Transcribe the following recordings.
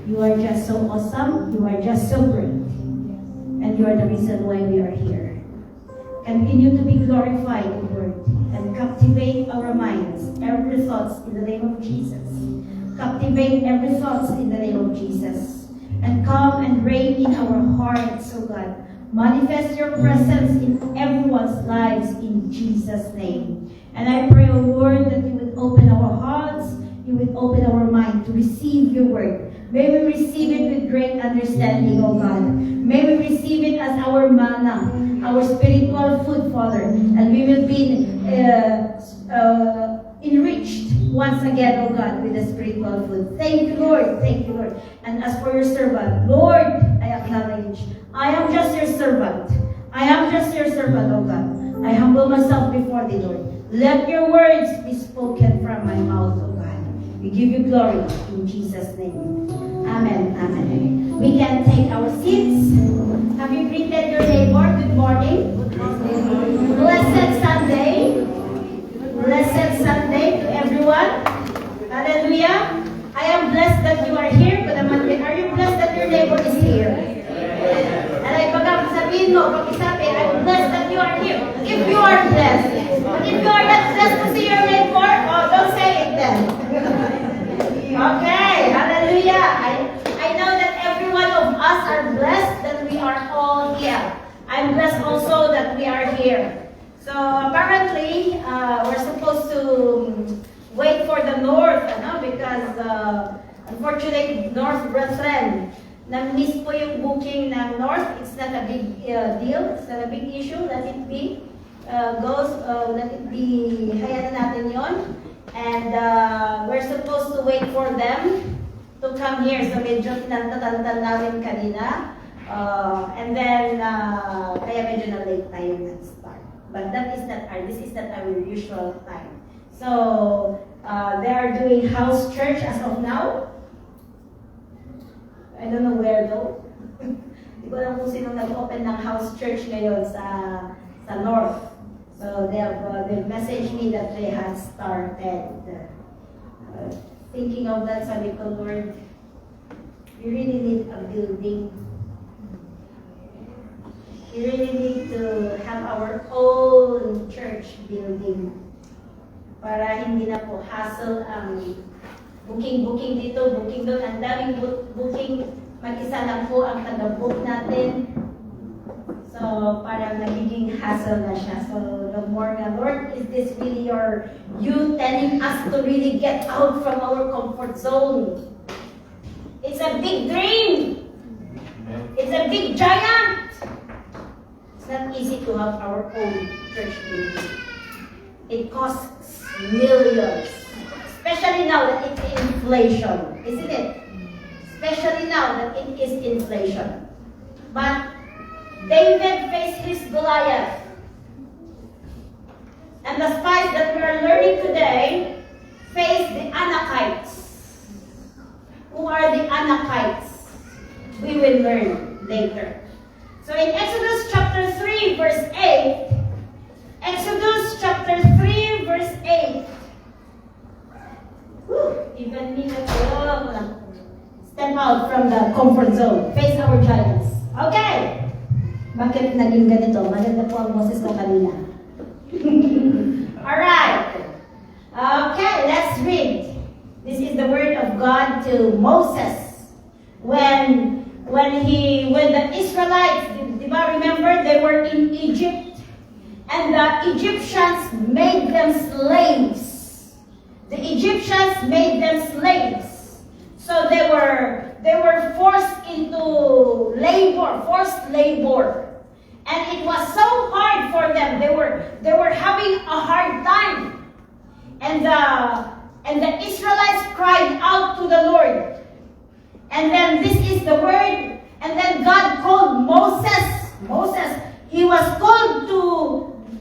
You are just so awesome. You are just so great. And you are the reason why we are here. Continue to be glorified, Lord, and captivate our minds, every thoughts in the name of Jesus. Captivate every thoughts in the name of Jesus. And come and reign in our hearts, oh God. Manifest your presence in everyone's lives in Jesus' name. And I pray, oh Lord, that you would open our hearts, you would open our mind to receive your word. May we receive it with great understanding, oh God. May we receive it as our manna, our spiritual food, Father. And we will be enriched once again, oh God, with the spiritual food. Thank you, Lord. Thank you, Lord. And as for your servant, Lord, I acknowledge, I am just your servant. I am just your servant, oh God. I humble myself before thee, Lord. Let your words be spoken from my mouth, oh God. We give you glory in Jesus' name. Amen. Amen. We can take our seats. Have you greeted your neighbor? Good morning. Blessed Sunday. Blessed Sunday to everyone. Hallelujah. I am blessed that you are here. Are you blessed that your neighbor is here? And I pag sabihin mo, pag-isabi, I'm blessed that you are here. If you are blessed. But if you are not blessed to see your neighbor, oh, don't say it then. Okay, hallelujah. I know that every one of us are blessed that we are all here. I'm blessed also that we are here. So apparently, we're supposed to wait for the North, because unfortunately, North brethren, na-miss po yung booking ng North. It's not a big deal. It's not a big issue. Let it be. Let it be. Hayaan natin yon. And we're supposed to wait for them to come here. So medyo tinantan namin kanina. And then, kaya medyo na-late tayo nag-start. But this is not our usual time. So, they are doing house church as of now. I don't know where though. Hindi ko alam kung sino nag-open ng house church ngayon sa North. So, they've messaged me that they had started. Thinking of that, sabi ko, Lord, we really need a building. We really need to have our own church building para hindi na po hassle ang booking dito, booking doon. Ang daming booking, mag-isa lang po ang taga-book natin. So, parang nagiging hassle na siya. So, the more na, Lord, is this really you telling us to really get out from our comfort zone? It's a big dream. It's a big giant. It's not easy to have our own church building. It costs millions. Especially now that it's inflation, isn't it? Especially now that it is inflation. But David faced his Goliath. And the spies that we are learning today face the Anakites. Who are the Anakites? We will learn later. So in Exodus chapter 3 verse 8, Exodus chapter 3 verse 8, even me step out from the comfort zone, face our giants. Okay. Bakit naging ganito? Maganda po ang boses ko kanina. Alright. Okay, let's read. This is the word of God to Moses. When the Israelites, remember they were in Egypt, and the Egyptians made them slaves. The Egyptians made them slaves. So they were forced into forced labor. And it was so hard for them. They were having a hard time. And the Israelites cried out to the Lord. And then this is the word. And then God called Moses. He was called to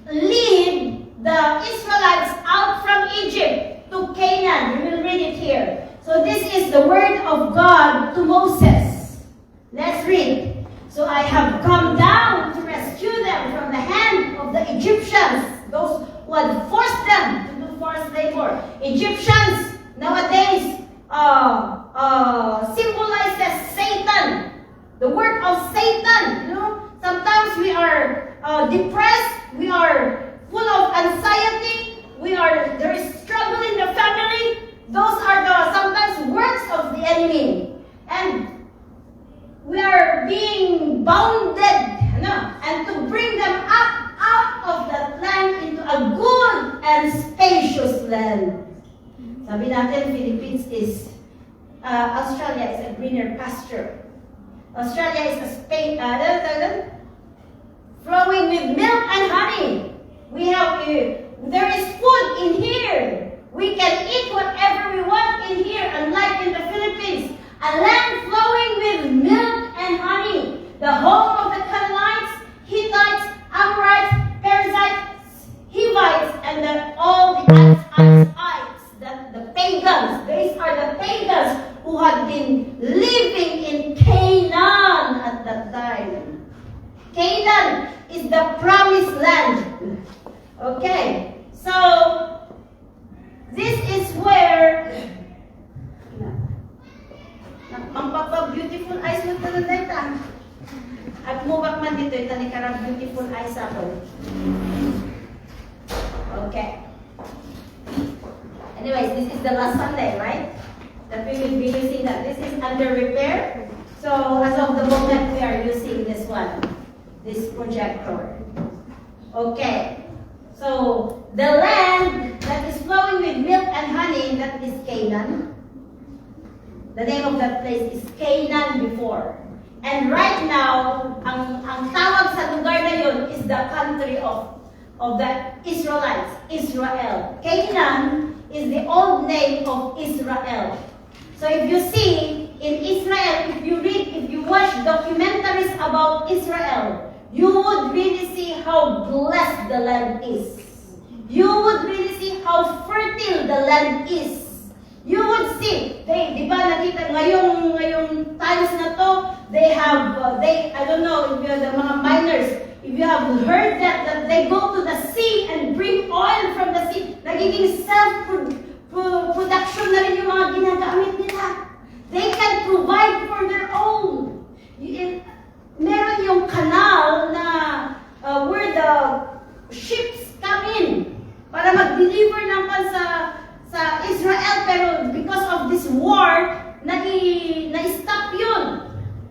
lead the Israelites out from Egypt to Canaan. We will read it here. So this is the word of God to Moses. Let's read. So I have come down to rescue them from the hand of the Egyptians, those who had forced them to do forced labor. Egyptians nowadays symbolizes Island Philippines is, Australia is a greener pasture. Australia is a space, flowing with milk and honey. We have, there is food in here. We can eat whatever we want in here, unlike in the Philippines. A land flowing with milk and honey. The home of the Canaanites, Hittites, Amorites, Perizzites, Hivites, and all the Anakites, the pagans. These are the pagans who had been living in Canaan at that time. Canaan is the promised land. Okay, so this is where magpapa-beautiful eyes mo talaga ita. At mubak man dito, ito ni karang beautiful eyes ako. Okay. Anyways, this is the last Sunday, right? That we will be using that. This is under repair. So, as of the moment, we are using this one. This projector. Okay. So, the land that is flowing with milk and honey, that is Canaan. The name of that place is Canaan before. And right now, ang tawag sa lugar na yun is the country of the Israelites, Israel. Canaan is the old name of Israel. So if you see, in Israel, if you read, if you watch documentaries about Israel, you would really see how blessed the land is. You would really see how fertile the land is. You would see, di ba nakita ngayong times na to, they have, I don't know if you're the mga miners, if you have heard that they go to the sea and bring oil from the sea, nagiging self-production na rin yung mga ginagamit nila. They can provide for their own. Meron yung canal na where the ships come in para mag-deliver naman sa Israel, pero because of this war, na-stop yun.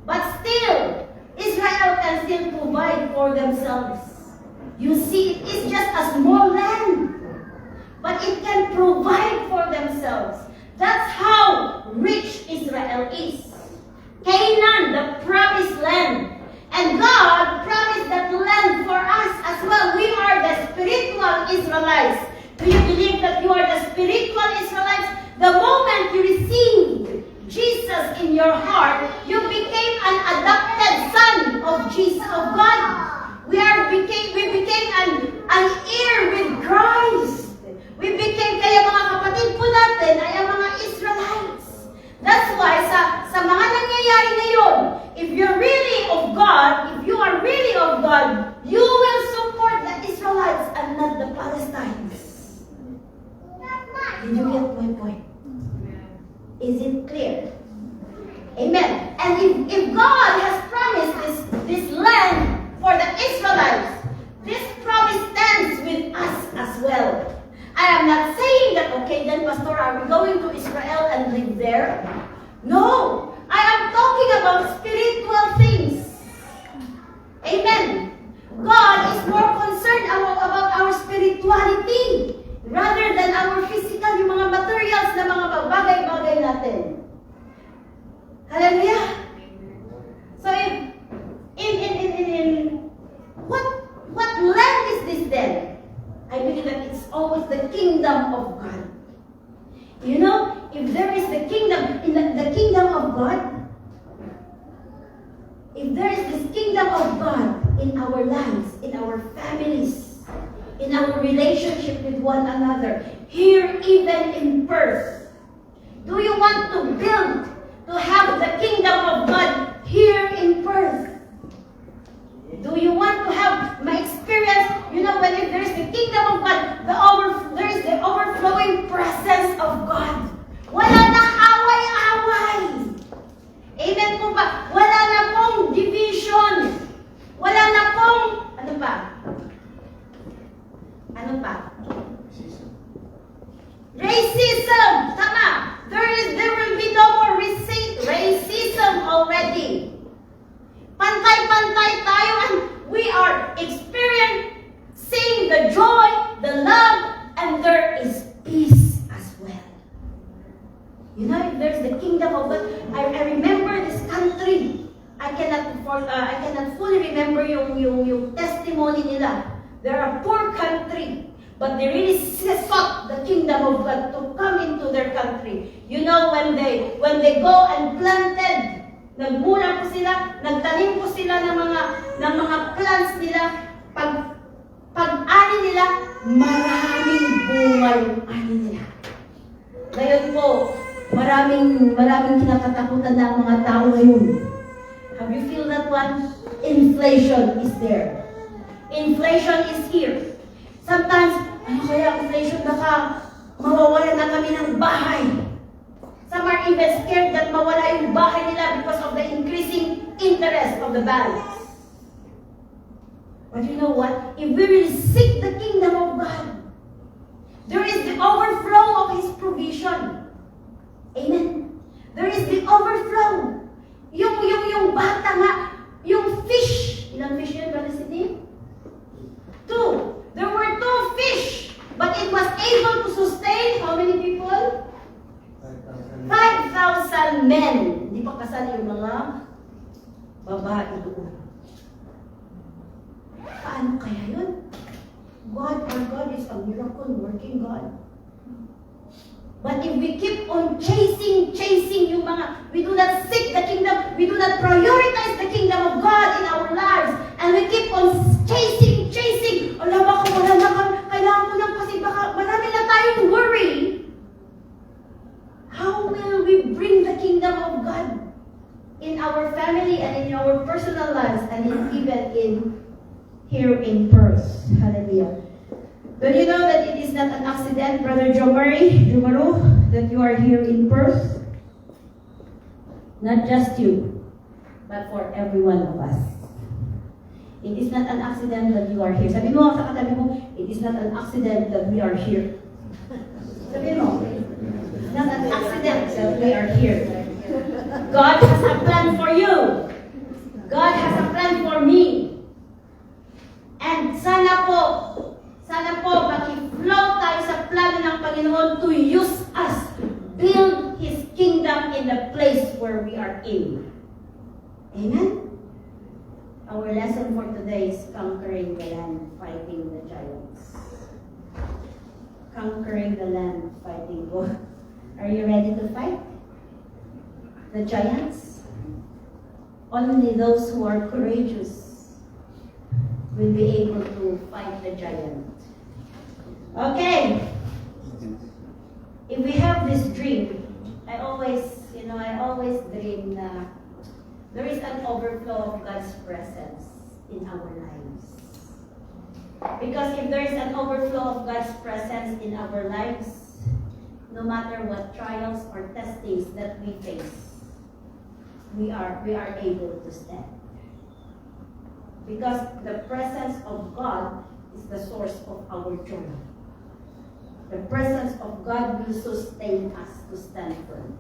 But still, Israel can still provide for themselves. You see, it is just a small land, but it can provide for themselves. That's how rich Israel is. Canaan, the promised land. And God promised that land for us as well. We are the spiritual Israelites. Do you believe that you are the spiritual Israelites? The moment you received Jesus in your heart, you became an adopted son of Jesus, of God. We became an heir with Christ. We became, kaya mga kapatid po natin ay ang mga Israelites. That's why sa mga nangyayari ngayon, if you're really of God, if you are really of God, you will support the Israelites and not the Palestinians. Did you get my point? Is it clear? Amen. And if God has promised this land for the Israelites, this promise stands with us as well. I am not saying that, okay, then Pastor, are we going to Israel and live there? No. I am talking about spiritual things. Amen. God is more concerned about our spirituality rather than our physical, yung mga materials na mga bagay-bagay natin. Hallelujah. So what land is this then? I believe that it's always the kingdom of God. You know, if there is the kingdom, in the kingdom of God, if there is this kingdom of God in our lives, in our families, in our relationship with one another, here even in Perth, do you want to build, to have the kingdom of God here in Perth? Do you want to have my experience? You know, when if there is the kingdom of God, there is the overflowing presence of God. Wala nang away-away. Amen po ba? Wala na pong division. Wala na pong, ano pa? Ano pa? Racism. Tama. There will be no more racism already. Pantay-pantay tayo, and we are experiencing the joy, the love, and there is peace as well. yung testimony nila. They're a poor country, but they really sought the kingdom of God to come into their country. You know, when they go and planted, nagmula po sila, nagtanim po sila ng mga plants nila, pag-ani nila, maraming bunga yung ani nila. Ngayon po, maraming kinakatakutan na ang mga tao ngayon. Have you feel that one? Inflation is there. Inflation is here. Sometimes, ano kaya inflation? Baka mawawala na kami ng bahay. Some are even scared that mawala yung bahay nila because of the increasing interest of the banks. But you know what? If we really seek the kingdom of God, there is the overflow of His provision. Amen. There is the overflow. Yung bata nga, yung fish. Ilang fish yun, Brother Sidney? 2. There were 2 fish. But it was able to sustain how many people? 5,000 men. Hindi pa kasali yung mga babae doon. Paano kaya yun? God, our God is a miracle working God. But if we keep on chasing yung mga, we do not seek the kingdom, we do not prioritize the kingdom of God in our lives, and we keep on chasing, alam ba kung wala na, kailangan ko lang kasi baka marami na tayong worry. How will we bring the kingdom of God in our family and in our personal lives and even here in Perth? Hallelujah. But you know that it is not an accident, Brother Jomaru, that you are here in Perth? Not just you, but for every one of us. It is not an accident that you are here. Sabi mo sa katabi mo, it is not an accident that we are here. Sabi mo, it's not an accident that we are here. God has a plan for you. God has a plan for me. And sana po, maki-flow tayo sa plano ng Panginoon to use us, build His kingdom in the place where we are in. Amen? Our lesson for today is conquering the land, fighting the giants. Conquering the land, fighting God. Are you ready to fight the giants? Only those who are courageous will be able to fight the giant. Okay. If we have this dream, I always dream na there is an overflow of God's presence in our lives. Because if there is an overflow of God's presence in our lives, no matter what trials or testings that we face, we are able to stand. Because the presence of God is the source of our joy. The presence of God will sustain us to stand firm.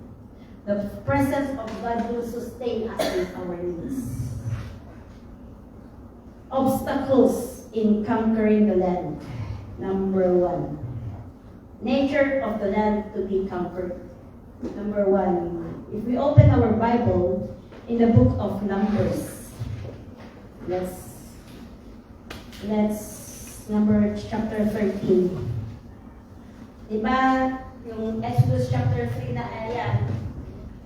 The presence of God will sustain us in our needs. Obstacles in conquering the land. Number 1. Nature of the land to be conquered. Number 1. If we open our Bible in the book of Numbers, let's Numbers chapter 13. Diba, yung Exodus chapter 3 na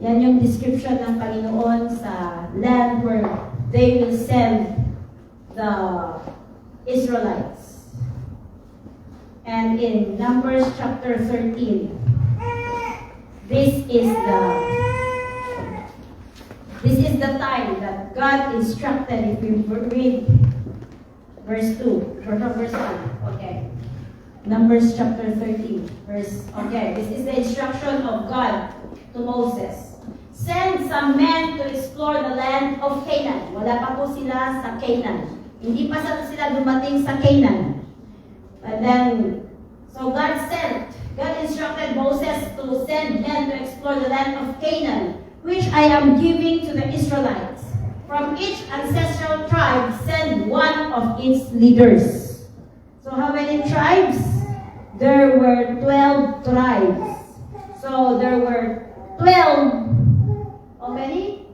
yan yung description ng Panginoon sa land where they will send the Israelites. And in Numbers chapter 13, this is the time that God instructed, if you read verse 2, verse 1, okay. Numbers chapter 13, this is the instruction of God to Moses. Send some men to explore the land of Canaan. Wala pa po sila sa Canaan. Hindi pa sila dumating sa Canaan. And then, so God instructed Moses to send men to explore the land of Canaan, which I am giving to the Israelites. From each ancestral tribe, send one of its leaders. So how many tribes? There were 12 tribes. So there were 12, how many?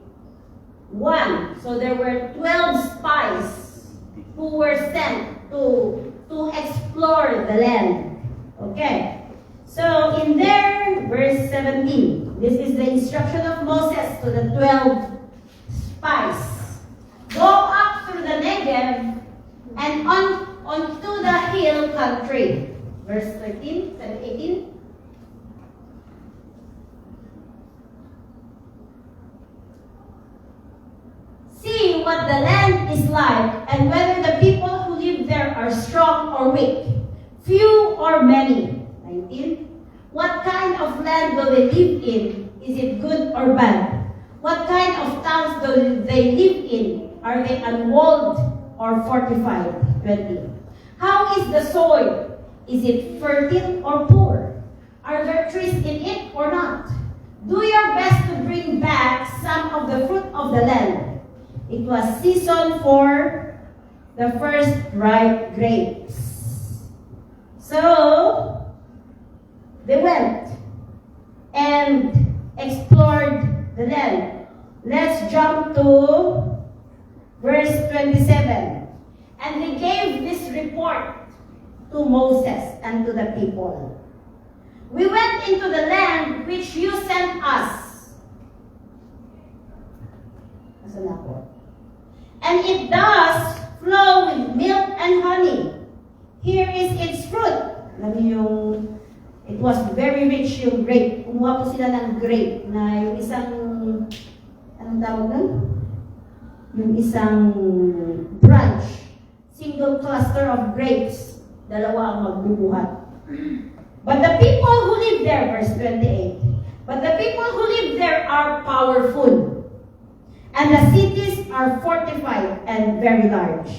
1. So there were 12 spies who were sent to explore the land. Okay. So in there, verse 17, this is the instruction of Moses to the 12 spies. Go up through the Negev and onto the hill country. Verse 13, 18. See what the land is like, and whether the people who live there are strong or weak, few or many. 19. What kind of land will they live in? Is it good or bad? What kind of towns do they live in? Are they unwalled or fortified? 20. How is the soil? Is it fertile or poor? Are there trees in it or not? Do your best to bring back some of the fruit of the land. It was season for the first ripe grapes. So, they went and explored the land. Let's jump to verse 27. And they gave this report to Moses and to the people. We went into the land which you sent us. And it does flow with milk and honey. Here is its fruit. Alam niyo yung, it was very rich yung grape. Kumuha po sila ng grape na yung isang, anong tawag nun? Yung isang branch, single cluster of grapes, dalawa ang magbubuhat. But the people who live there, verse 28, but the people who live there are powerful, and the cities are fortified and very large.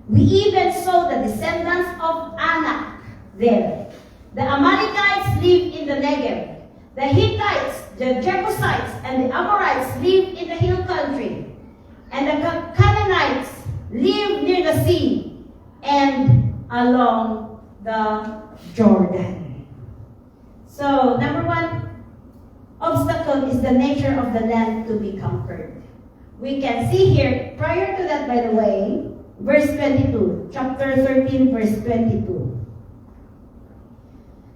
We even saw the descendants of Anak there. The Amalekites live in the Negev. The Hittites, the Jebusites, and the Amorites live in the hill country. And the Canaanites live near the sea and along the Jordan. So, number one, obstacle is the nature of the land to be conquered. We can see here, prior to that, by the way, verse 22, chapter 13, verse 22.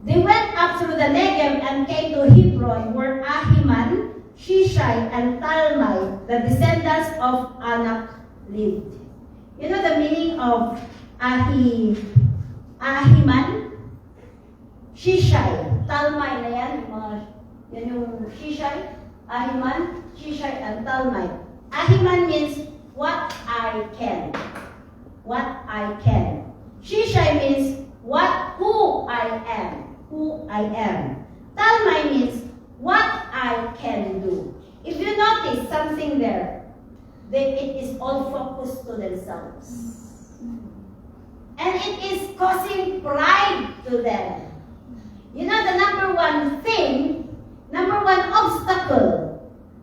They went up through the Negev and came to Hebron, where Ahiman, Shishai, and Talmai, the descendants of Anak, lived. You know the meaning of Ahiman? Shishai. Talmai na yan. Yan yung Shishai. Ahiman, Shishai, and Talmai. Ahiman means what I can. What I can. Shishai means who I am. Who I am. Talmai means what I can do. If you notice something there, then it is all focused to themselves. And it is causing pride to them. You know the number one thing, number one obstacle,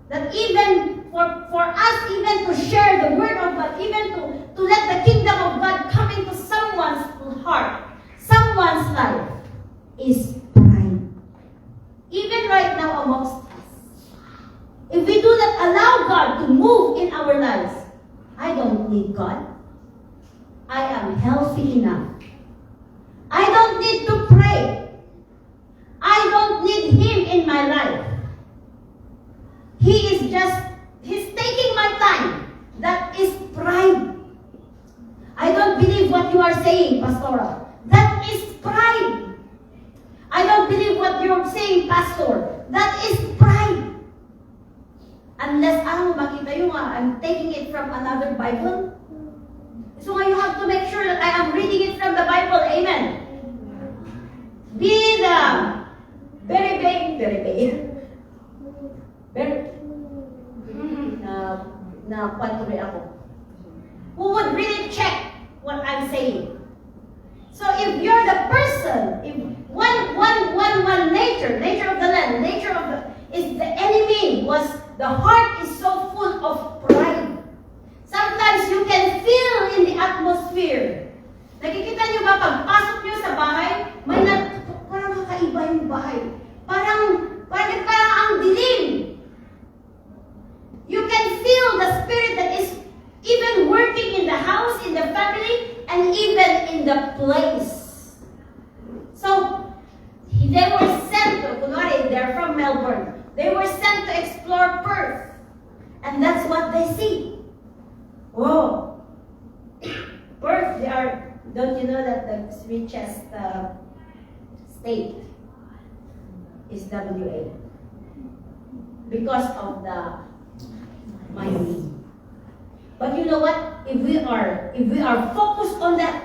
that even for us even to share the word of God, even to let the kingdom of God come into someone's heart, someone's life, is pride. Even right now amongst us. If we do not allow God to move in our lives, I don't need God. I am healthy enough. I don't need to pray. I don't need Him in my life. He's taking my time. That is pride. I don't believe what you are saying, Pastora. That is pride. I don't believe what you're saying, Pastor. That is pride. Unless makita yung I'm taking it from another Bible. So you have to make sure that I am reading it from the Bible. Amen. Be the very ako. Who would really check what I'm saying. So if you're the person, if one nature of the land, is the enemy was the heart is so full of pride. Sometimes you can feel in the atmosphere. Nakikita niyo ba pagpasok niyo sa bahay, parang kakaiba yung bahay. Parang ang dilim. You can feel the spirit that is even working in the house, in the family, and even in the place. So, they were sent to, kunwari, they're from Melbourne. They were sent to explore Perth. And that's what they see. Whoa. Perth, they are, don't you know that the richest state is WA? Because of the mining. But you know what? If we are focused on that,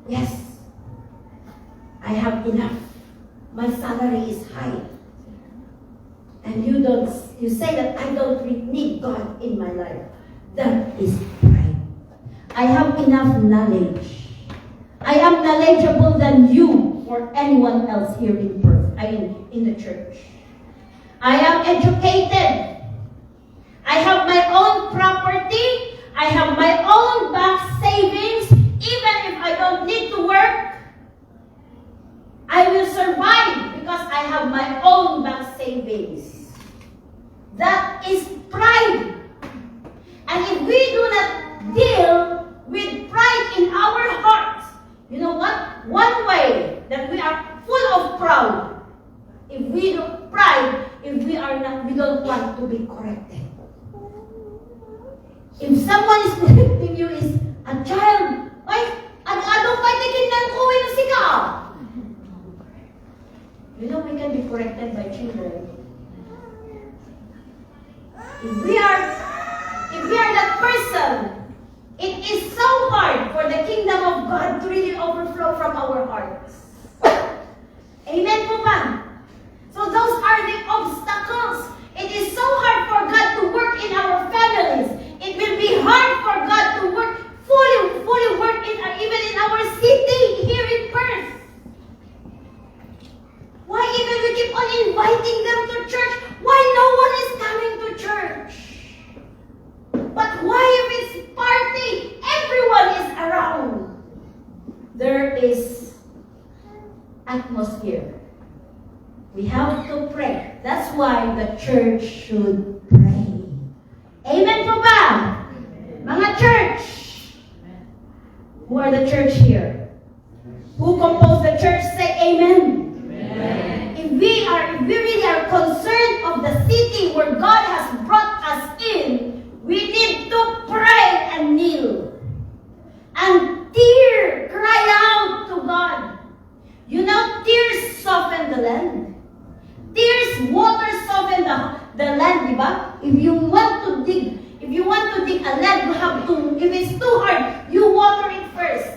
yes, I have enough. My salary is high. And you say that I don't need God in my life. That is pride. I have enough knowledge. I am knowledgeable than you or anyone else here in Perth. I mean, in the church. I am educated. I have my own property. I have my own bank savings. Even if I don't need to work, I will survive because I have my own bank savings. That is pride. And if we do not deal with pride in our hearts, you know what? One way that we are full of pride, if we don't we don't want to be corrected. If someone is correcting you is a child, ano pa tikin ng kuwin sika? You know we can be corrected by children. If we are that person, it is so hard for the kingdom of God to really overflow from our hearts. Amen po ba? So those are the obstacles. It is so hard for God to work in our families. It will be hard for God to work fully work even in our city here in Perth. Why even we keep on inviting them to church? Why no one is coming to church? But why if it's party, everyone is around? There is atmosphere. We have to pray. That's why the church should pray. Amen po ba? Mga church. Who are the church here? Who compose the church? Say amen. Amen. If we really are concerned of the city where God has brought us in, we need to pray and kneel. And cry out to God. You know, tears soften the land. Tears, water soften the land, di ba? If you want to dig a land, you have to, if it's too hard, you water it first.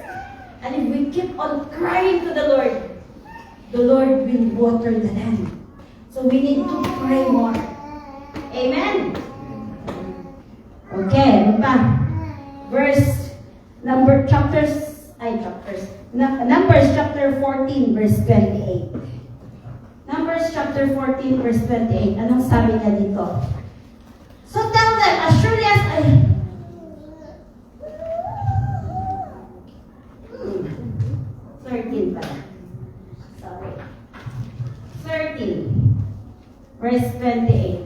And if we keep on crying to the Lord will water the land. So we need to pray more. Amen? Okay, ano pa? Numbers chapter 14, verse 28. Numbers chapter 14, verse 28. Anong sabi niya dito? So tell them, as surely as I... 13 pala. Sorry. 13, verse 28.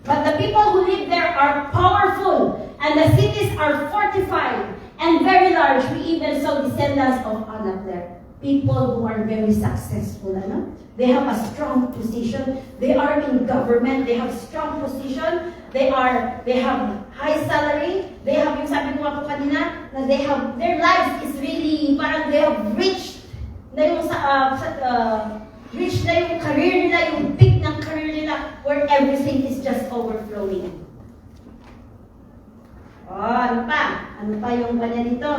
But the people who live there are powerful, and the cities are fortified and very large. We even saw descendants of Anak there. People who are very successful, ano? They have a strong position. They are in government. They have strong position. They have high salary. They have, yung sabi ko nga po kanina, na their lives is really, parang they have reached na yung reach na yung career nila, yung peak ng career nila, where everything is just overflowing. Ano pa? Ano pa yung kanya dito?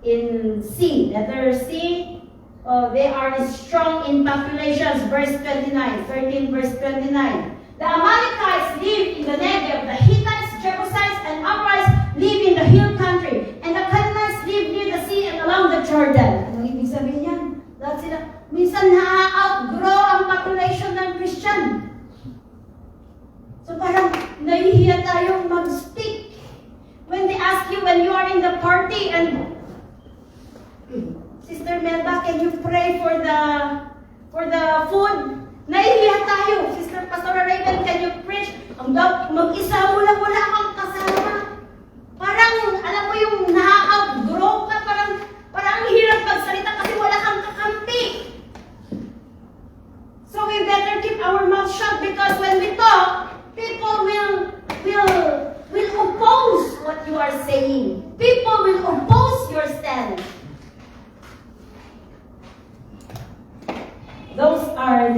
In C, letter C, they are strong in populations, verse 29, 13 verse 29. The Amalekites live in the Negev, the Hittites, Jebusites, and Amorites live in the hill country, and the Canaanites live near the sea and along the Jordan. Ano ibig sabihin yan? Lahat sila, minsan na-outgrow ang population ng Christian. So parang nahihiya tayong mag-speak. When they ask you, when you are in the party, and Sister Melba, can you pray for the food? Nahihiya tayo. Sister Pastor Raven, can you preach? Mag-isa mo lang, wala kang kasama. Parang, alam mo yung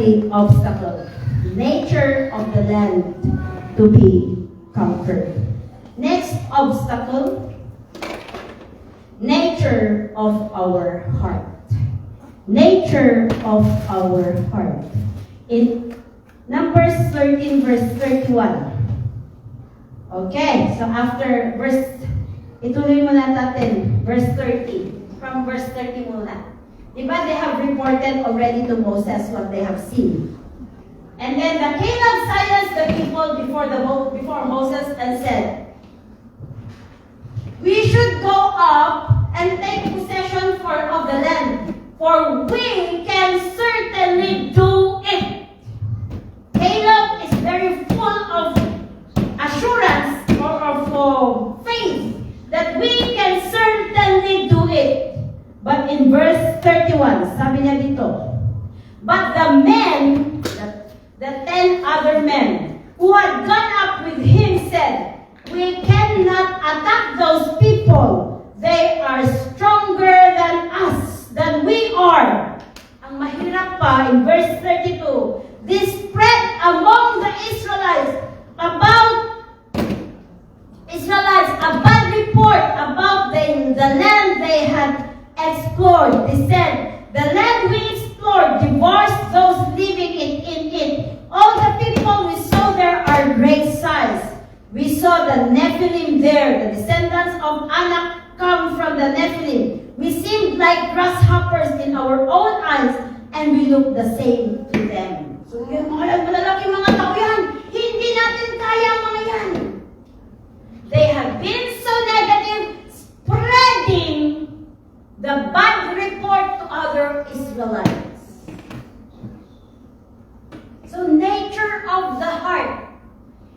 three obstacles. Nature of the land to be conquered. Next obstacle, nature of our heart. Nature of our heart. In Numbers 13 verse 31. Okay, so after ituloy muna natin, verse 30. From verse 30 muna. Diba they have reported already to Moses what they have seen. And then the Caleb silenced the people before Moses and said, "We should go up and take possession of the land, for we can certainly do it." Caleb is very full of assurance or of faith that we can certainly do it. But in verse 31, sabi niya dito, "But the men," the 10 other men who had gone up with him said, "We cannot attack those people. They are stronger than we are." Ang mahirap pa, in verse 32, "This spread among the Israelites a bad report about the land they had explored. They said, 'The land we explored devours those living in it. All the people we saw there are great size. We saw the Nephilim there. The descendants of Anak come from the Nephilim. We seemed like grasshoppers in our own eyes, and we look the same to them.'" So yung mga malalaking mga tao yan, hindi natin kaya mga yan. They have been so negative, spreading the bad report to other Israelites. So nature of the heart.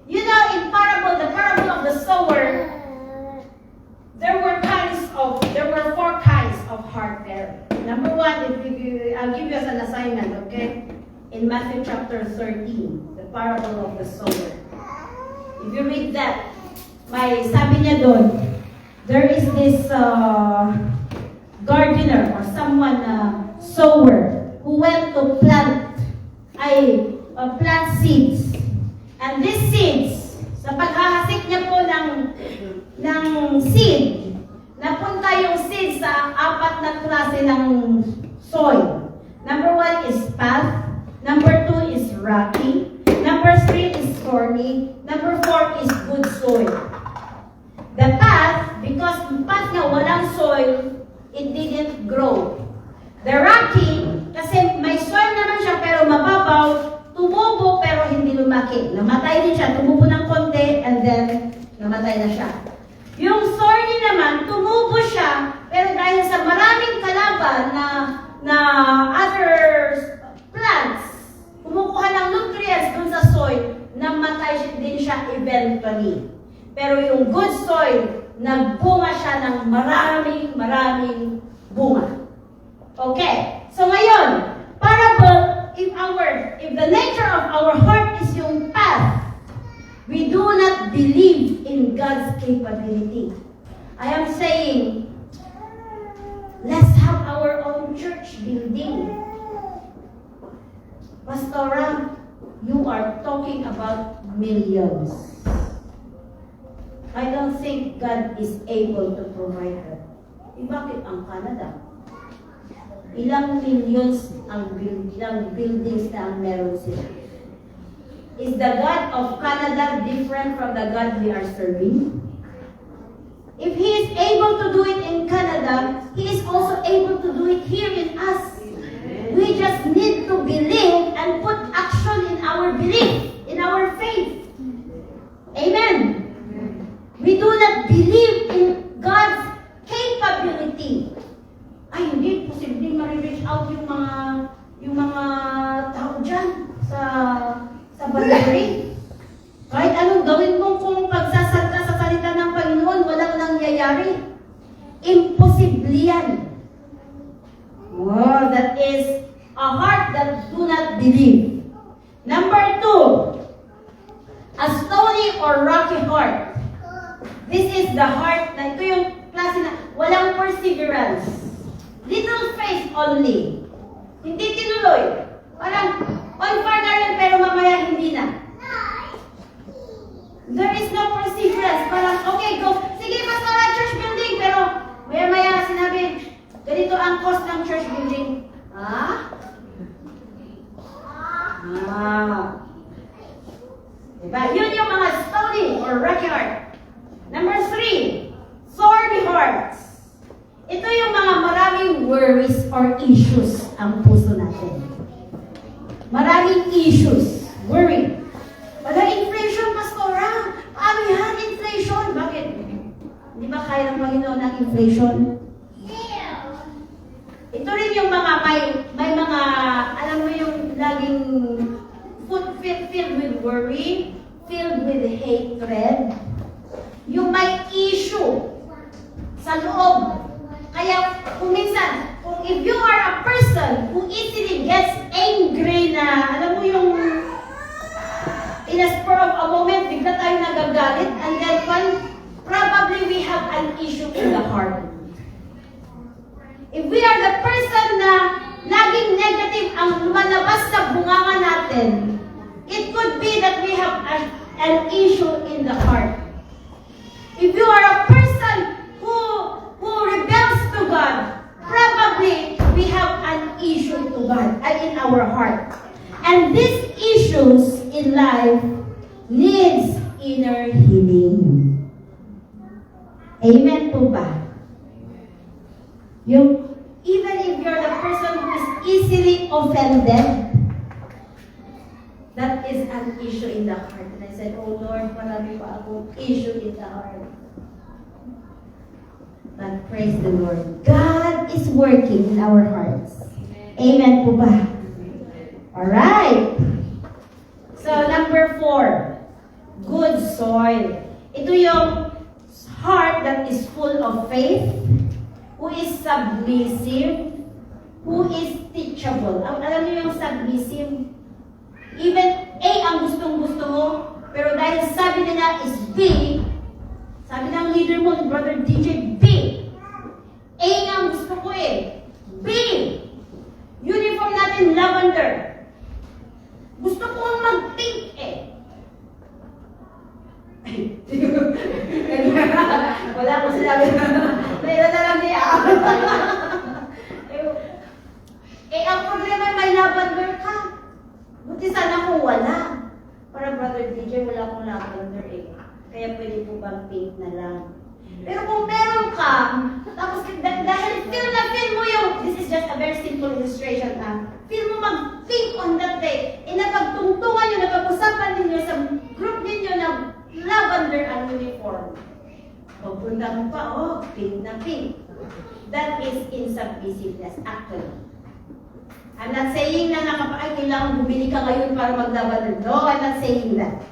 You know, in the parable of the sower, there were 4 kinds of heart there. Number 1, I'll give you as an assignment, okay? In Matthew chapter 13, the parable of the sower. If you read that, sabi niya doon, there is this gardener or someone, sower, who went to plant seeds. And these seeds, sa paghahasik niya po ng seed, napunta yung seed sa 4 na klase ng soil. Number 1 is path. Number 2 is rocky. Number 3 is thorny. Number 4 is good soil. The path, because path nga walang soil, it didn't grow. The rocky, kasi may soil naman siya pero mababaw, tumubo pero hindi lumaki. Namatay din siya, tumubo ng konti, and then namatay na siya. Yung thorny naman, tumubo siya, pero dahil sa maraming kalaban na other plants, kumukuha ng nutrients dun sa soil, namatay din siya eventually. Pero yung good soil, nagbunga siya ng maraming bunga. Okay, so ngayon, parable, if the nature of our heart is yung path, we do not believe in God's capability. I am saying, let's have our own church building. Pastor Ram, you are talking about millions. I don't think God is able to provide that. Bakit ang Canada? Ilang millions ang buildings na ang meron sila. Is the God of Canada different from the God we are serving? If He is able to do it in Canada, He is also able to do it here in us. We just need to believe and put action in our belief, in our faith. Amen. We do not believe in God's capability. Ay, hindi posibleng ma-reach out yung mga tao dyan sa Bandari. Kahit anong gawin mo kung pagsasalta sa salita ng Panginoon, walang nangyayari. Imposible yan. Oh, that is a heart that do not believe. Number 2, a stony or rocky heart. This is the heart na ito yung klase na walang perseverance. Little faith only. Hindi tinuloy. Parang On fire na rin, pero mamaya hindi na. There is no perseverance. Parang, okay, go. Sige, basta na church building. Pero, maya-maya sinabi, ganito ang cost ng church building. Ah? Diba? Yun yung mga stony or rocky heart. Number 3, thorny hearts. Ito yung mga maraming worries or issues ang puso natin. Maraming issues. Worry. Wala inflation, Pastora. Paano yan? Inflation. Bakit? Hindi ba kaya ng Panginoon ng inflation? Ito rin yung mga may mga, alam mo yung laging filled with worry, filled with hatred. Yung may issue sa loob. Kaya kung minsan, if you are a person who easily gets angry na, alam mo yung in a spur of a moment, bigla tayo nagagalit, and then probably we have an issue in the heart. If we are the person na laging negative ang lumalabas sa bunganga natin, it could be that we have an issue in the heart. If you are a person who rebels to God, probably we have an issue to God and in our heart. And these issues in life needs inner healing. Amen po ba? Even if you're the person who is easily offended, that is an issue in the heart. And I said, oh Lord, marami pa akong issue in the heart. But praise the Lord. God is working in our hearts. Amen po ba? Alright. So, number 4, good soil. Ito yung heart that is full of faith, who is submissive, who is teachable. Alam niyo yung submissive? Even A ang gustong-gusto mo, pero dahil sabi nila is B, sabi ng leader mo, Brother DJ, B. A nga ang gusto ko eh. B. Uniform natin, lavender. Gusto ko ang mag-pink eh. Wala ko sinabi. Mayroon na lang niya. Ang problema may lavender ka. Buti sana kung wala. Para Brother DJ, wala akong lavender eh. Kaya pwede po bang pink na lang. Pero kung meron ka, tapos dahil feel mo yung, this is just a very simple illustration feel mo mag-pink on that day, napagtungtungan nyo, napag-usapan ninyo sa group ninyo na lavender ang uniform. Pagpunta mo pa, pink na pink. That is insubmissiveness, actually. I'm not saying na kailangan bumili ka ngayon para mag-lavender. No, I'm not saying that.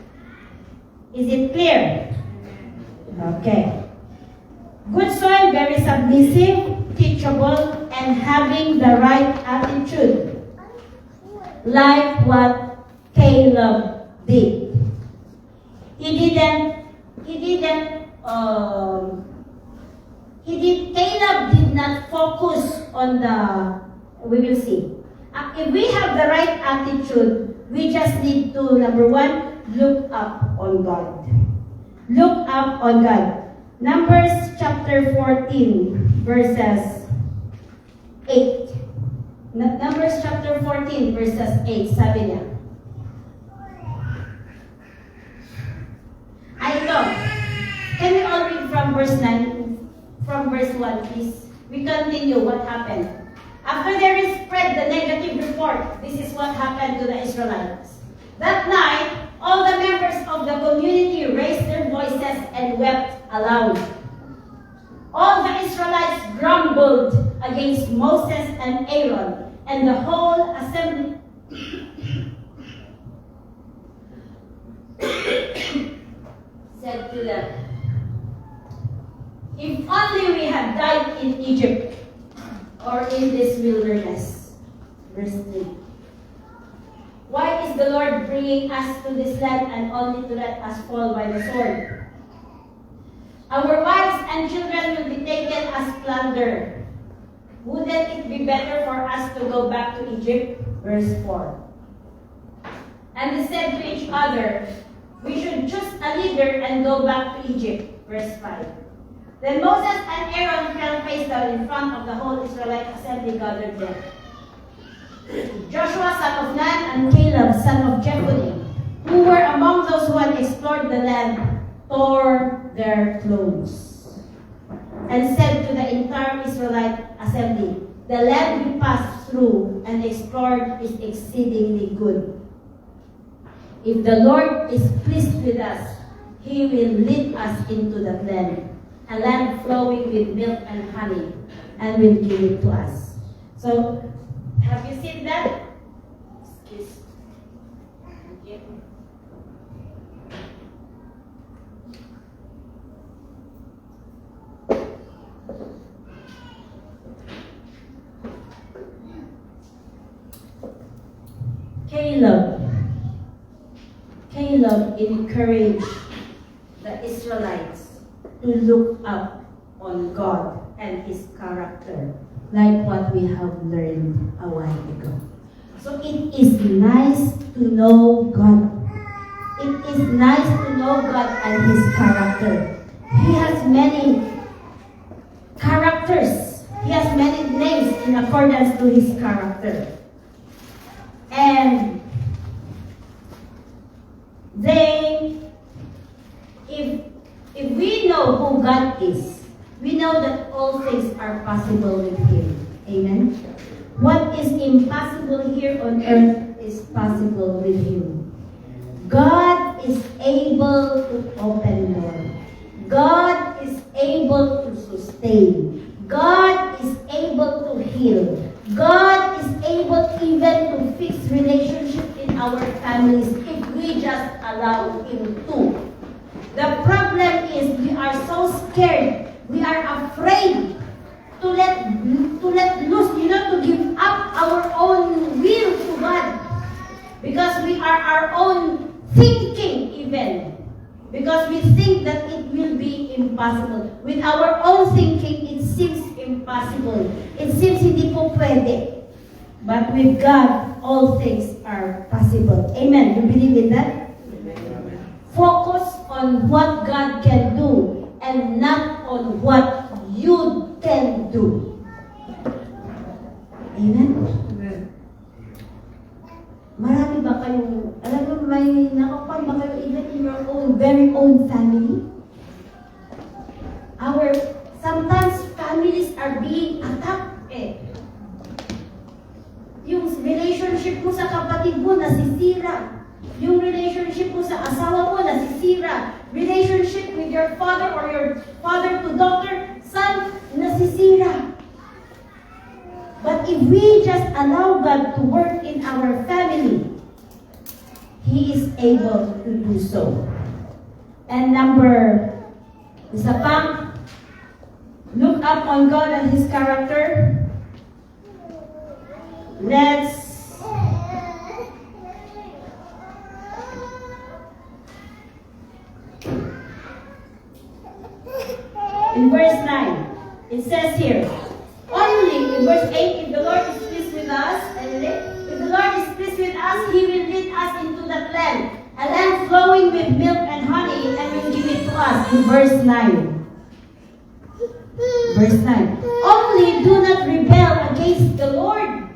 Is it clear? Okay. Good soil, very submissive, teachable, and having the right attitude. Like what Caleb did. Caleb did not focus on we will see. If we have the right attitude, we just need to, number 1, look up on God. Look up on God. Numbers chapter 14, verses 8. Numbers chapter 14, verses 8, sabi niya. Can we all read from verse 9, from verse 1, please? We continue what happened. After they spread the negative report, this is what happened to the Israelites. That night, all the members of the community raised their voices and wept aloud. All the Israelites grumbled against Moses and Aaron, and the whole assembly said to them, if only we had died in Egypt or in this wilderness. Verse 3. Why is the Lord bringing us to this land and only to let us fall by the sword? Our wives and children will be taken as plunder. Wouldn't it be better for us to go back to Egypt? Verse 4. And they said to each other, we should choose a leader and go back to Egypt. Verse 5. Then Moses and Aaron fell face down in front of the whole Israelite assembly gathered there. Joshua son of Nun and Caleb son of Jephunneh, who were among those who had explored the land, tore their clothes and said to the entire Israelite assembly, the land we passed through and explored is exceedingly good. If the Lord is pleased with us, He will lead us into that land, a land flowing with milk and honey, and will give it to us. So, have you seen that? Excuse. Okay. Caleb encouraged the Israelites to look up on God and His character, like what we have learned a while ago. So it is nice to know God. It is nice to know God and His character. He has many characters. He has many names in accordance to His character. And if we know who God is, we know that all things are possible with Him. Amen? What is impossible here on earth is possible with Him. God is able to open doors. God is able to sustain. God is able to heal. God is able even to fix relationships in our families if we just allow Him to. The problem is we are so scared. We are afraid to let loose, to give up our own will to God. Because we are our own thinking even. Because we think that it will be impossible. With our own thinking, it seems impossible. It seems hindi po pwede. But with God, all things are possible. Amen. You believe in that? Amen. Focus on what God can do and not on what you can do. Amen? Amen. Marami ba kayong, alam mo, may nakapag ba kayo even in your own, very own family? Sometimes families are being attacked Yung relationship mo sa kapatid mo nasisira. Yung relationship mo sa asawa mo nasisira. Relationship with your father or your father to daughter, son, nasisira. But if we just allow God to work in our family, He is able to do so. And isa pang, look up on God and His character. In verse 9, it says here, only, in verse 8, if the Lord is pleased with us, if the Lord is pleased with us, He will lead us into that land, a land flowing with milk and honey, and will give it to us. In verse 9. Verse 9. Only do not rebel against the Lord.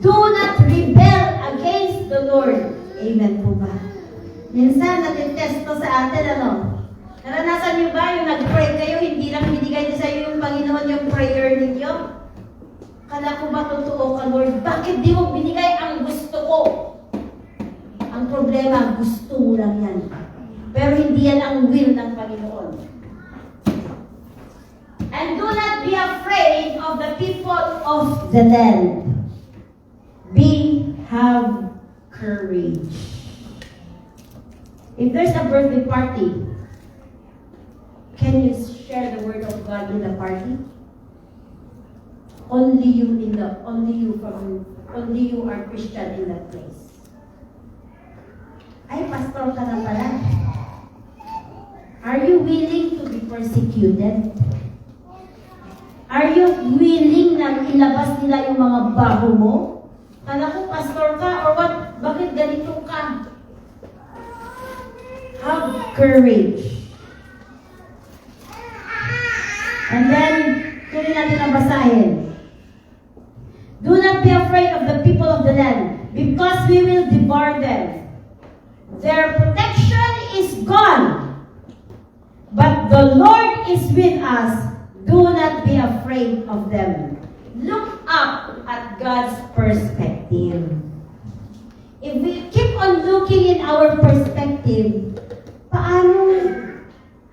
Do not rebel against the Lord. Amen po ba? Minsan, natitesto sa atin, naranasan niyo ba yung nag-pray kayo, hindi lang binigay niyo sa iyo yung Panginoon yung prayer ninyo? Kala ko ba totoo ka, Lord? Bakit di mo binigay ang gusto ko? Ang problema, gusto mo lang yan. Pero hindi yan ang will ng Panginoon. And do not be afraid of the people of the land. Have courage. If there's a birthday party, can you share the word of God in the party? Only you are Christian in that place. Ay, pastor ka na pala. Are you willing to be persecuted? Are you willing na ilabas nila yung mga baho mo? Kala ko pastor ka or what? Bakit ganito ka? Have courage. And then, tuloy natin ang basahin. Do not be afraid of the people of the land, because we will devour them. Their protection is gone, but the Lord is with us. Do not be afraid of them. Look up at God's perspective. If we keep on looking in our perspective,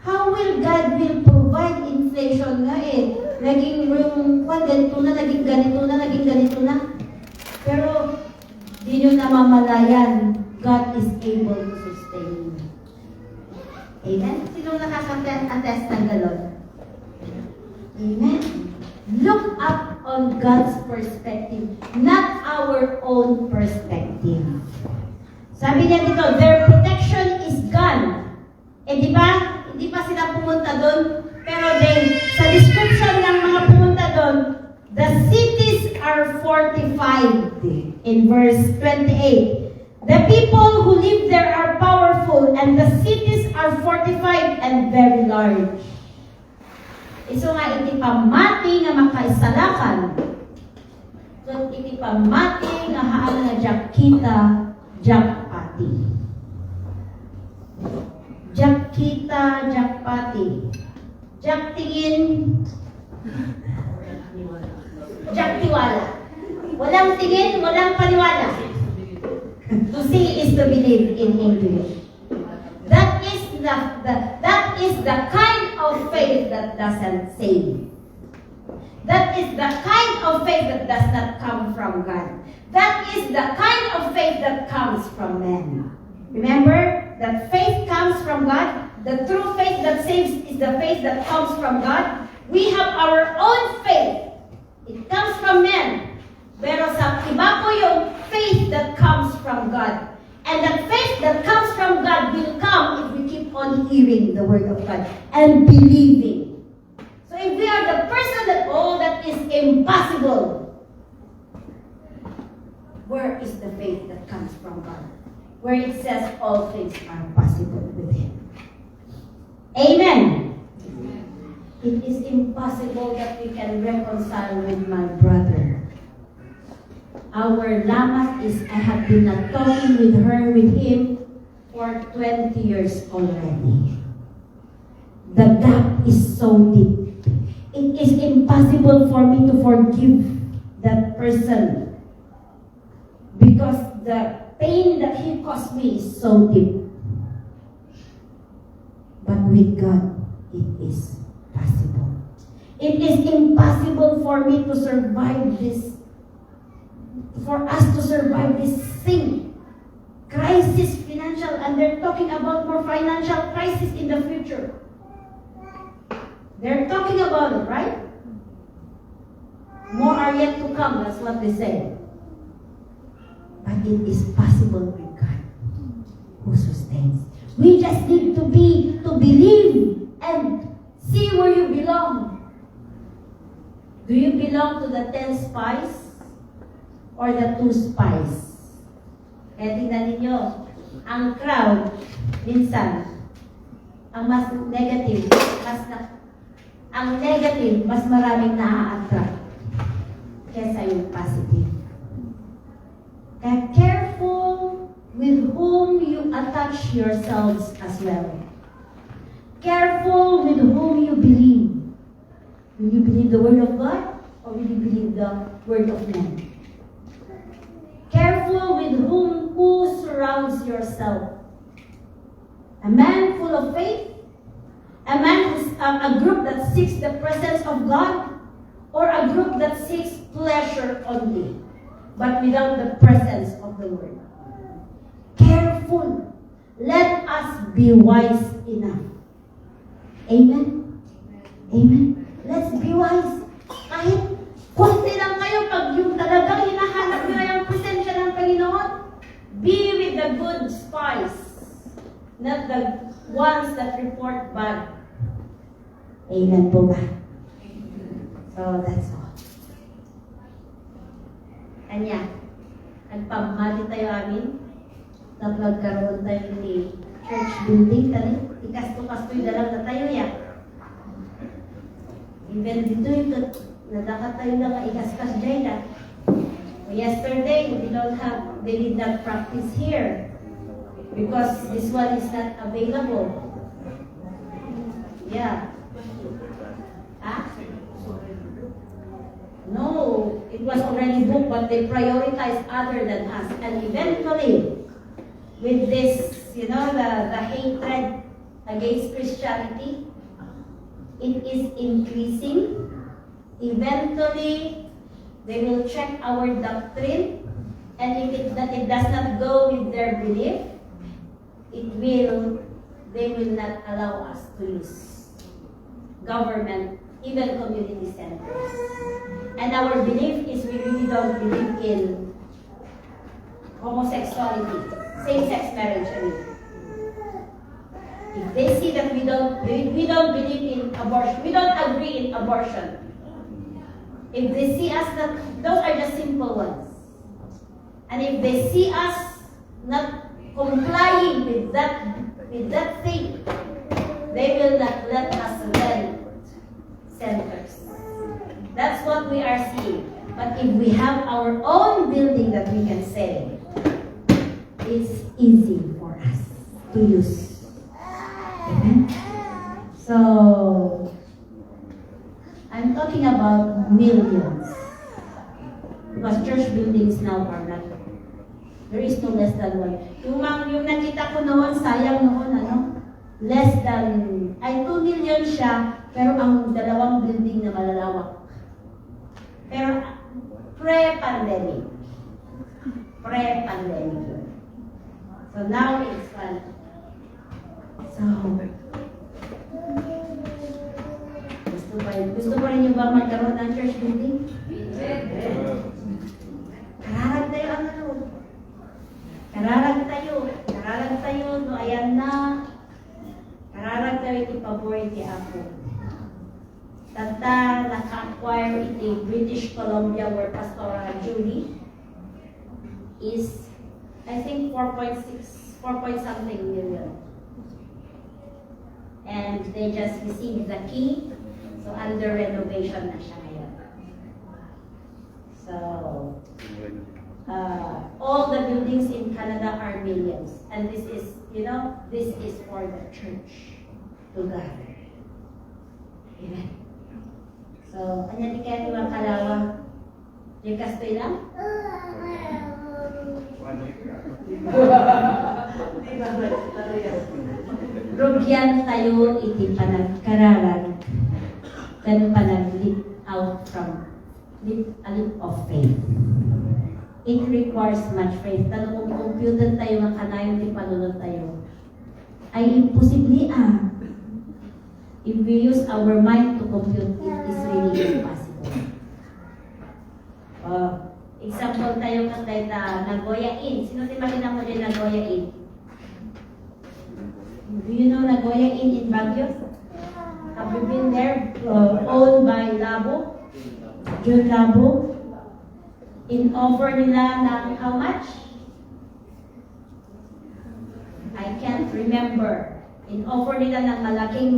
how will God will provide inflation nga eh? Naging ganito na, naging ganito na, naging ganito na. Pero, di nyo namamalayan, God is able to sustain you. Amen? Sino nakaka-attest ng galon? Amen? Look up on God's perspective, not our own perspective. Sabi niya dito, their protection is gone. Eh di ba? Hindi pa sila pumunta doon. Pero sa description ng mga pumunta doon, the cities are fortified. In verse 28, the people who live there are powerful, and the cities are fortified and very large. Iso nga iti pamati nga makaisalakan. So iti pamati nga haan nga jakita, jakpati. Jakita, jakpati. Jak tingin, jak tiwala. Walang tingin, walang paniwala. To see is to believe in English. That is the kind of faith that doesn't save. That is the kind of faith that does not come from God. That is the kind of faith that comes from men. Remember that faith comes from God. The true faith that saves is the faith that comes from God. We have our own faith. It comes from men. Pero sa iba po yung faith that comes from God. And the faith that comes from God will come if we keep on hearing the word of God and believing. So if we are the person that, that is impossible, where is the faith that comes from God? Where it says all things are possible with Him. Amen. It is impossible that we can reconcile with my brother. Our lamat is, I have been not talking with him for 20 years already. The gap is so deep. It is impossible for me to forgive that person because the pain that he caused me is so deep. But with God, it is possible. It is impossible for me to survive this, for us to survive this thing. Crisis, financial, and they're talking about more financial crisis in the future. They're talking about it, right? More are yet to come, that's what they say. But it is possible with God who sustains. We just need to believe and see where you belong. Do you belong to the 10 spies or the 2 spies? Kaya tingnan ninyo, ang crowd, minsan, ang mas negative, ang negative, mas maraming na-attract kesa yung positive. Kaya careful with whom you attach yourselves as well. Careful with whom you believe. Will you believe the word of God or will you believe the word of man? Careful with who surrounds yourself. A man full of faith? A man who's a group that seeks the presence of God? Or a group that seeks pleasure only, but without the presence of the Lord? Careful. Let us be wise enough. Amen? Amen? Let's be wise. Kahit konti lang kayo, pag yung talagang hinahanap nyo ay ang presensya ng Panginoon, be with the good spies, not the ones that report bad. Amen po ba? So, that's all. Kanya, nagpamali tayo amin, na nagkaroon tayo ni church building tani ikasto-kastoy dalang na tayo ya. Even dito ito nadakat tayo na ka ikaskas dyan na. Yesterday they did not practice here because this one is not available. Yeah. Huh? No, it was already booked, but they prioritized other than us. And eventually, with this, the hatred against Christianity, it is increasing. Eventually, they will check our doctrine, and if it does not go with their belief, they will not allow us to use government, even community centers. And our belief is we really don't believe in homosexuality, same-sex marriage. If they see that we don't believe in abortion, we don't agree in abortion. If they see us that those are the simple ones, and if they see us not complying with that thing, they will not let us rent centers. That's what we are seeing. But if we have our own building that we can say, it's easy for us to use. Amen? So, I'm talking about millions. Because church buildings now are not, there is no less than one. Yung nakita ko noon, sayang noon, less than, 2 million siya, pero ang dalawang building na malalawak. Pero pre-pandemic. So now it's fun. So, gusto pa rin yung ba magkaroon ng church building? Kararag tayo, no ayan na. Kararag tayo iti pabor iti ako. Tata naka-acquire iti British Columbia where Pastor Julie is, I think 4 point something million. And they just received the key, so under renovation na siya ngayon. So, all the buildings in Canada are millions. And this is for the church to gather. Amen. So, kanya di kaya ibang kalawa? Di kastoy lang? Rugyan tayo iti panagkararag kan panaglit out from a leap of faith. It requires much faith. Talo kung computer tayo makanayon di panunod tayo, ay imposible If we use our mind to compute, it is really impossible. Example tayo katay Nagoya Inn. Sino din makita mo din Nagoya Inn? Do you know Nagoya Inn in Baguio? Have you been there? Owned by Labo, Jun Labo. In offer nila ng how much? I can't remember. In offer nila ng malaki.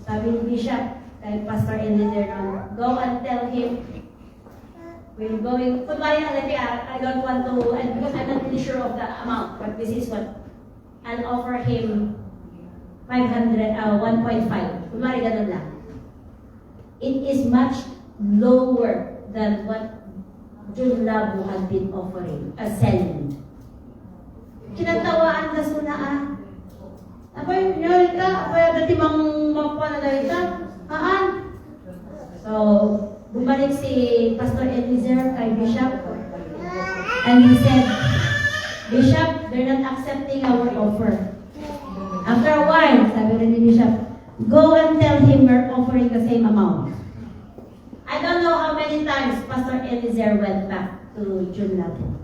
Sabi ni Bishop kay Pastor Eliezer, go and tell him we're going, I don't want to, and because I'm not really sure of the amount, but this is what I'll offer him 1.5. Kunwari ganun lang. It is much lower than what Jun Labo had been offering, selling. Kinatawaan na suna Apay, dati mang mapanadayta. So, bumalik si Pastor Eliezer kay Bishop. And he said, Bishop, they're not accepting our offer. After a while, sabi rin ni Bishop, go and tell him we're offering the same amount. I don't know how many times Pastor Eliezer went back to Jun Labo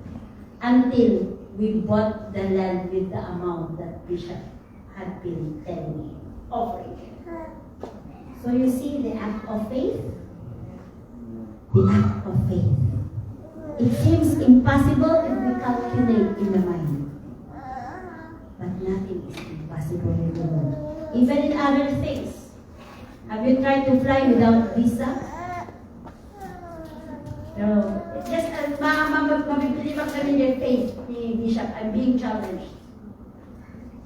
until we bought the land with the amount that Bishop had been telling him, offering him. So you see the act of faith? The act of faith. It seems impossible if we calculate in the mind. Even in other things. Have you tried to fly without visa? No. It's just, mabibilibak kami yung faith ni Bishop. I'm being challenged.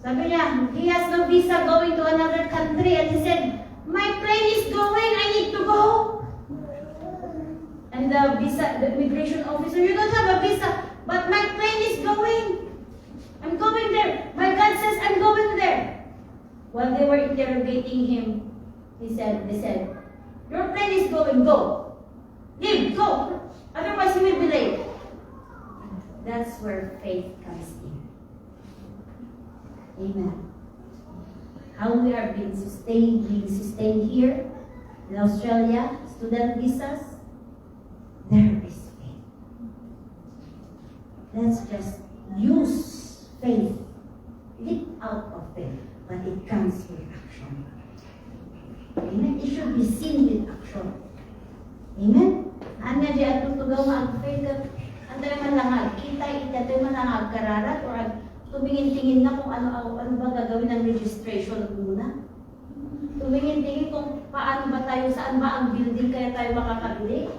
Sabi niya, he has no visa going to another country. And he said, my plane is going, I need to go. And the immigration officer, you don't have a visa, but my plane is going. I'm going there. My God says I'm going there. While they were interrogating him, they said, your plane is going, go. Leave, go. Otherwise you will be late. That's where faith comes in. Amen. How we are being sustained here in Australia, student visas, there is faith. Let's just use faith. Live out of faith, but it comes with action. Amen. It should be seen with action. Amen. Anya di at tutugaw nga ang faith. Anday manangag. Kita ito manangag kararat or tumingin-tingin na kung ano ba gagawin ng registration muna. Tumingin-tingin kung paano ba tayo, saan ba ang building kaya tayo makakabili.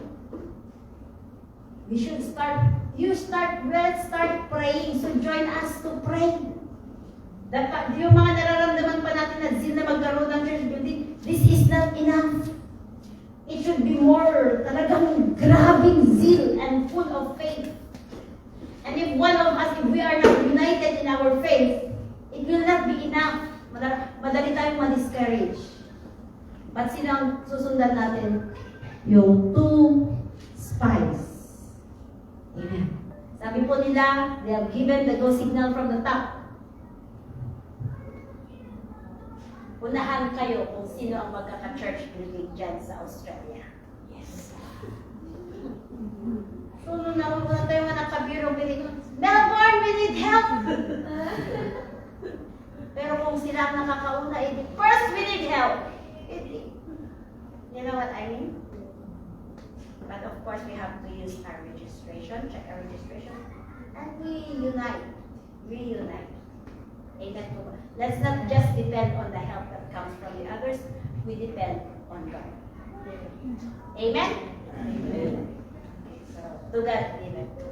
We should start praying. So join us to pray. Yung mga nararamdaman pa natin na zeal na magkaroon ng church building, this is not enough. It should be more talagang grabing zeal and full of faith. And if one of us, if we are not united in our faith, it will not be enough. Madali tayong ma-discourage. But sino ang susundan natin? Yung 2 spies. Amen. Sabi po nila, they have given the go signal from the top. Unahan kayo kung sino ang magkaka-church building dyan sa Australia. Yes. So, nung naman tayo nga nakabiro, Melbourne, we need help! Pero kung sila ang nakakauna, first we need help! You know what I mean? But of course, we have to use our registration, check our registration, and we unite. Amen. Let's not just depend on the help that comes from the others. We depend on God. Amen? Amen. So, to God, amen.